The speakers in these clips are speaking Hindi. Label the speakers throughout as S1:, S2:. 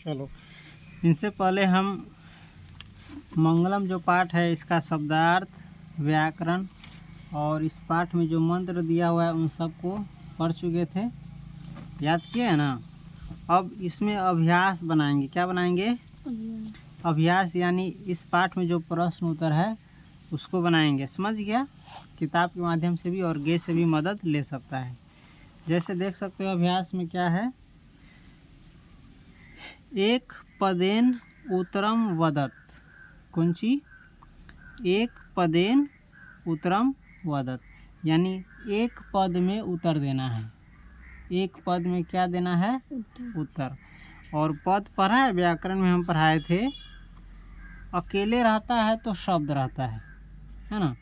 S1: चलो, इनसे पहले हम मंगलम जो पाठ है इसका शब्दार्थ, व्याकरण और इस पाठ में जो मंत्र दिया हुआ है उन सबको पढ़ चुके थे, याद किए है ना। अब इसमें अभ्यास बनाएंगे। क्या बनाएंगे? अभ्यास, यानी इस पाठ में जो प्रश्न उत्तर है उसको बनाएंगे। समझ गया? किताब के माध्यम से भी और गे से भी मदद ले सकता है। जैसे देख सकते हो अभ्यास में क्या है, एक पदेन उत्तरम वदत। कौन सी? एक पदेन उत्तरम वदत, यानी एक पद में उत्तर देना है। एक पद में क्या देना है? उत्तर। और पद पढ़ा है, व्याकरण में हम पढ़ाए थे, अकेले रहता है तो शब्द रहता है ना।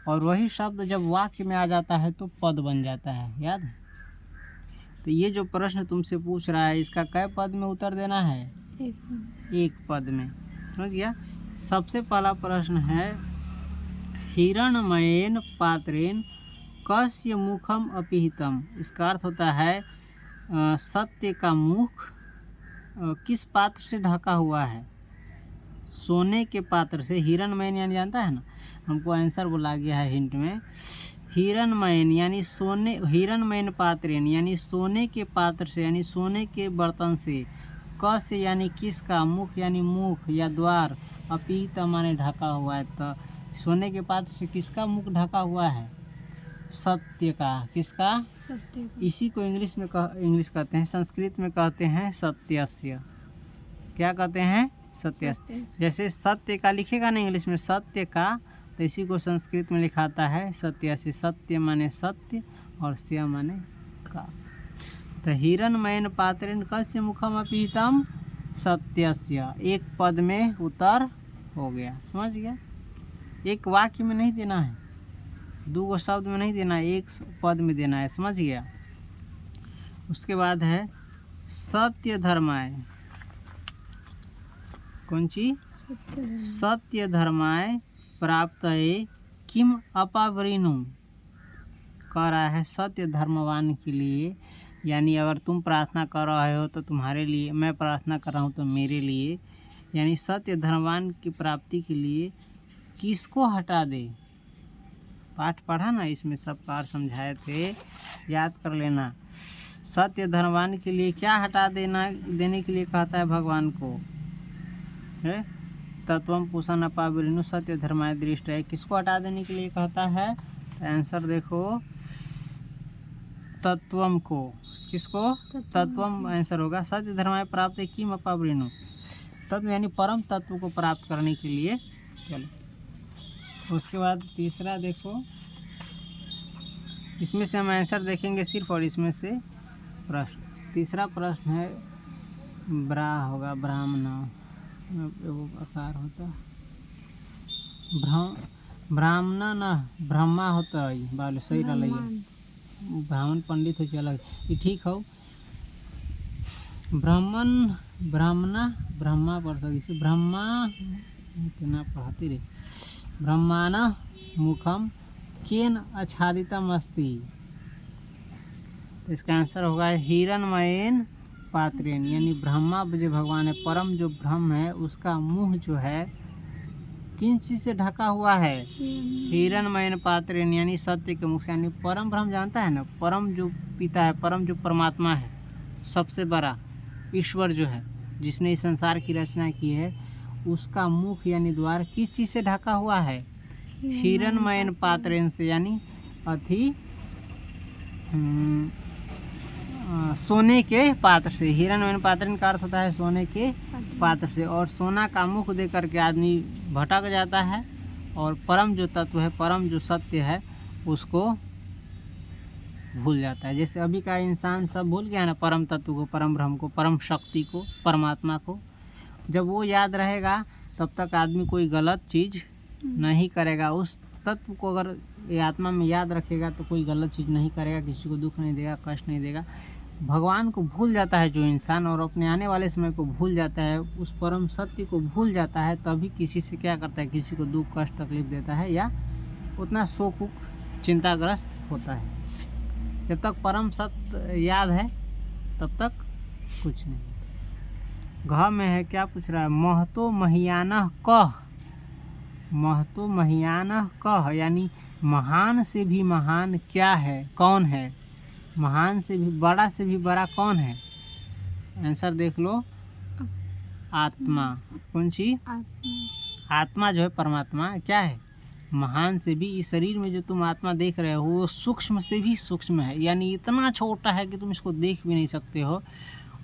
S1: और वही शब्द जब वाक्य में आ जाता है तो पद बन जाता है, याद है? तो ये जो प्रश्न तुमसे पूछ रहा है इसका कै पद में उत्तर देना है? एक पद में। समझ गया? सबसे पहला प्रश्न है, हिरणमयेन पात्रेन कस्य मुखम अपिहितम। इसका अर्थ होता है सत्य का मुख किस पात्र से ढका हुआ है? सोने के पात्र से। हिरणमयन यानी जानता है ना, हमको आंसर बोला गया है हिंट में। हिरणमयन यानी सोने, हिरणमयन पात्रेन यानी सोने के पात्र से, यानी सोने के बर्तन से। कस्य यानी किसका, मुख यानी मुख या द्वार, अपिहित माने ढका हुआ है। तो सोने के पात्र से किसका मुख ढका हुआ है? सत्य का। किसका? सत्य का। इसी को इंग्लिश कहते हैं, संस्कृत में कहते हैं सत्यस्य। क्या कहते हैं? सत्यस्य। जैसे सत्य का लिखेगा ना इंग्लिश में सत्य का, तो इसी को संस्कृत में लिखाता है सत्यस्य। सत्य माने सत्य और स्य माने का। तो हिरणमयन पात्रेन कस्य मुखम अपिहितम सत्यस्य। एक पद में उत्तर हो गया। समझ गया? एक वाक्य में नहीं देना है, दो गो शब्द में नहीं देना है, एक पद में देना है। समझ गया? उसके बाद है सत्य धर्माय। कौन सी? सत्य धर्माय प्राप्तये किम अपावृणु। कह रहा है सत्य धर्मवान के लिए, यानी अगर तुम प्रार्थना कर रहे हो तो तुम्हारे लिए, मैं प्रार्थना कर रहा हूँ तो मेरे लिए, यानी सत्य धर्मवान की प्राप्ति के लिए किसको हटा दे। पाठ पढ़ा ना, इसमें सब पाठ समझाए थे, याद कर लेना। सत्य धर्मवान के लिए क्या हटा देने के लिए कहता है भगवान को? है तत्वम पुषण अपावृणु सत्य धर्माय दृष्ट है। किसको हटा देने के लिए कहता है? आंसर देखो, तत्वम को। किसको? तत्वम आंसर होगा। सत्य धर्माय प्राप्त किम अपावृणु, तत्व यानी परम तत्व को प्राप्त करने के लिए। चलो, उसके बाद तीसरा देखो, इसमें से हम आंसर देखेंगे सिर्फ, और इसमें से प्रश्न। तीसरा प्रश्न है, ब्रा होगा, ब्राह्मण एगो आकार होता, ब्राह्मण न ब्रह्मा होता है। बाल सही रही, ब्राह्मण पंडित हो चल, ये ठीक हो। ब्राह्मण ब्राह्मणा ब्रह्मा पढ़ सकी, ब्रह्मा कितना पढ़ती रे। ब्रह्माण मुखम केन आच्छादितम अस्ति। इसका आंसर होगा हिरणमयेन पात्रेन, यानी ब्रह्मा जो भगवान है, परम जो ब्रह्म है, उसका मुंह जो है किन चीज से ढका हुआ है? हिरणमयन पात्रेन यानी सत्य के मुख से। यानी परम ब्रह्म जानता है ना, परम जो पिता है, परम जो परमात्मा है, सबसे बड़ा ईश्वर जो है, जिसने इस संसार की रचना की है, उसका मुख यानी द्वार किस चीज से ढका हुआ है? हिरणमयन पात्रेन से, यानी अथी सोने के पात्र से। हिरणमयन पात्रेन का अर्थ होता है सोने के पात्र से। और सोना का मुख दे करके आदमी भटक जाता है, और परम जो तत्व है, परम जो सत्य है, उसको भूल जाता है। जैसे अभी का इंसान सब भूल गया ना, परम तत्व को, परम ब्रह्म को, परम शक्ति को, परमात्मा को। जब वो याद रहेगा तब तक आदमी कोई गलत चीज़ नहीं करेगा। उस तत्व को अगर ये आत्मा में याद रखेगा तो कोई गलत चीज़ नहीं करेगा, किसी को दुख नहीं देगा, कष्ट नहीं देगा। भगवान को भूल जाता है जो इंसान, और अपने आने वाले समय को भूल जाता है, उस परम सत्य को भूल जाता है, तभी किसी से क्या करता है, किसी को दुख कष्ट तकलीफ देता है, या उतना शोक चिंताग्रस्त होता है। जब तक परम सत्य याद है तब तक कुछ नहीं। घ में है क्या पूछ रहा है, महतो महियानः कः, महतो महियानः कः यानी महान से भी महान क्या है, कौन है, महान से भी बड़ा कौन है। आंसर देख लो, आत्मा। कौन सी? आत्मा जो है परमात्मा क्या है, महान से भी। इस शरीर में जो तुम आत्मा देख रहे हो वो सूक्ष्म से भी सूक्ष्म है, यानी इतना छोटा है कि तुम इसको देख भी नहीं सकते हो,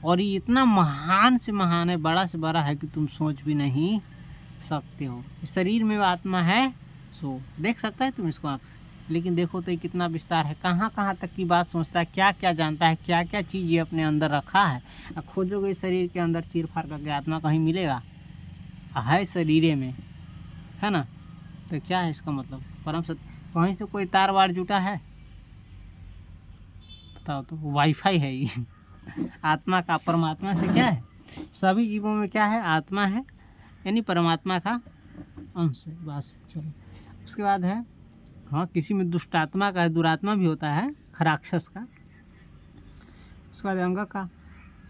S1: और ये इतना महान से महान है, बड़ा से बड़ा है कि तुम सोच भी नहीं सकते हो। इस शरीर में वो आत्मा है, सो देख सकता है तुम इसको आँख से, लेकिन देखो तो ये कितना विस्तार है, कहाँ कहाँ तक की बात सोचता है, क्या क्या जानता है, क्या क्या चीज़ ये अपने अंदर रखा है। खोजोगे इस शरीर के अंदर चीर फाड़ करके आत्मा कहीं मिलेगा, है शरीर में, है ना। तो क्या है इसका मतलब, परम सत्य। कहीं से कोई तार वार जुटा है, बताओ तो, वाईफाई है ये आत्मा का परमात्मा से क्या है, सभी जीवों में क्या है, आत्मा है, यानी परमात्मा का अंश है, बस। चलो उसके बाद है, हाँ किसी में दुष्ट आत्मा का है, दुरात्मा भी होता है, खराक्षस का। उसके बाद अंग का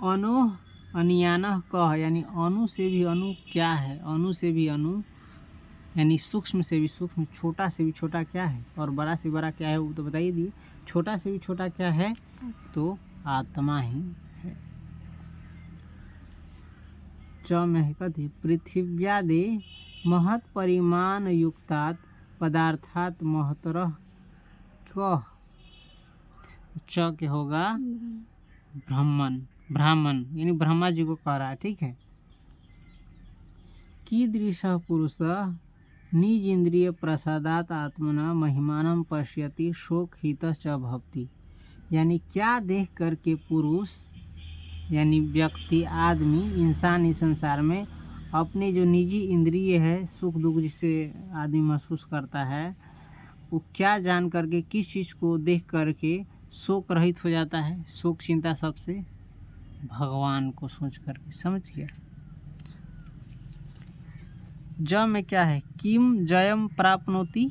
S1: अनु अनियानः कः, यानी अणु से भी अणु क्या है, अणु से भी अणु यानी सूक्ष्म से भी सूक्ष्म, छोटा से भी छोटा क्या है, और बड़ा से बड़ा क्या है वो तो बताइए दिए। छोटा से भी छोटा क्या है, तो आत्मा ही है। च में है कथी, पृथिव्यादे महत् परिमाण युक्तात् पदार्थात् महतरः कः। च के होगा ब्राह्मण, ब्राह्मण यानी ब्रह्मा जी को कह रहा है, ठीक है। कीदृशः पुरुषः निज इंद्रिय प्रसादात आत्मना महिमानं पश्यति शोक हितश्च भवति, यानी क्या देख करके पुरुष यानी व्यक्ति, आदमी, इंसान इस संसार में अपने जो निजी इंद्रिय है, सुख दुख जिसे आदमी महसूस करता है, वो क्या जान करके, किस चीज़ को देख करके शोक रहित हो जाता है। शोक चिंता सबसे भगवान को सोच करके, समझ गया। ज में क्या है, किम जयम प्राप्नोति,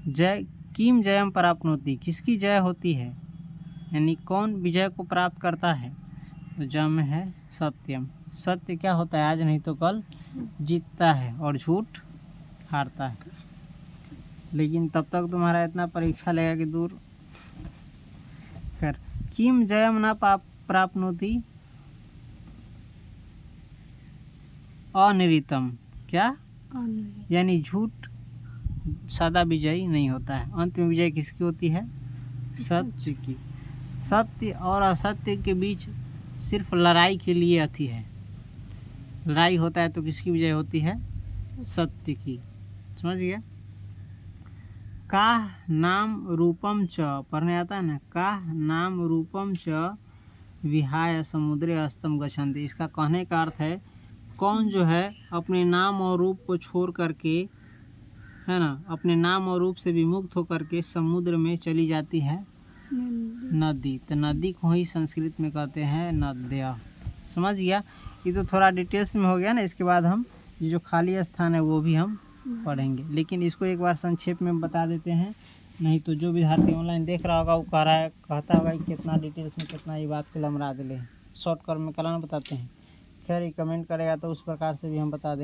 S1: जय किम जयम प्राप्नोति, किसकी जय होती है, यानी कौन विजय को प्राप्त करता है। तो ज में है सत्यम, सत्य क्या होता है, आज नहीं तो कल जीतता है, और झूठ हारता है। लेकिन तब तक तुम्हारा इतना परीक्षा लेगा कि दूर कर। किम जयम न प्राप्नोति अनिरितम, क्या, यानी झूठ सदा विजयी नहीं होता है, अंत में विजय किसकी होती है, सत्य की। सत्य और असत्य के बीच सिर्फ लड़ाई के लिए अथी है, लड़ाई होता है तो किसकी विजय होती है, सत्य की, समझ गया। का नाम रूपम च, पढ़ने आता है ना, का नाम रूपम च विहाय समुद्रे अस्तम गच्छन्ति, इसका कहने का अर्थ है, कौन जो है अपने नाम और रूप को छोड़ करके, है ना, अपने नाम और रूप से विमुक्त होकर के समुद्र में चली जाती है नदी। तो नदी को ही संस्कृत में कहते हैं नद्या, समझ गया। ये तो थोड़ा डिटेल्स में हो गया ना, इसके बाद हम ये जो खाली स्थान है वो भी हम पढ़ेंगे, लेकिन इसको एक बार संक्षेप में बता देते हैं, नहीं तो जो विद्यार्थी ऑनलाइन देख रहा होगा वो कह रहा है, कहता होगा कि कितना डिटेल्स में कितना ये बात कलमरा दिले, शॉर्टकट में कलम बताते हैं। खैर ये कमेंट करेगा तो उस प्रकार से भी हम बता देंगे।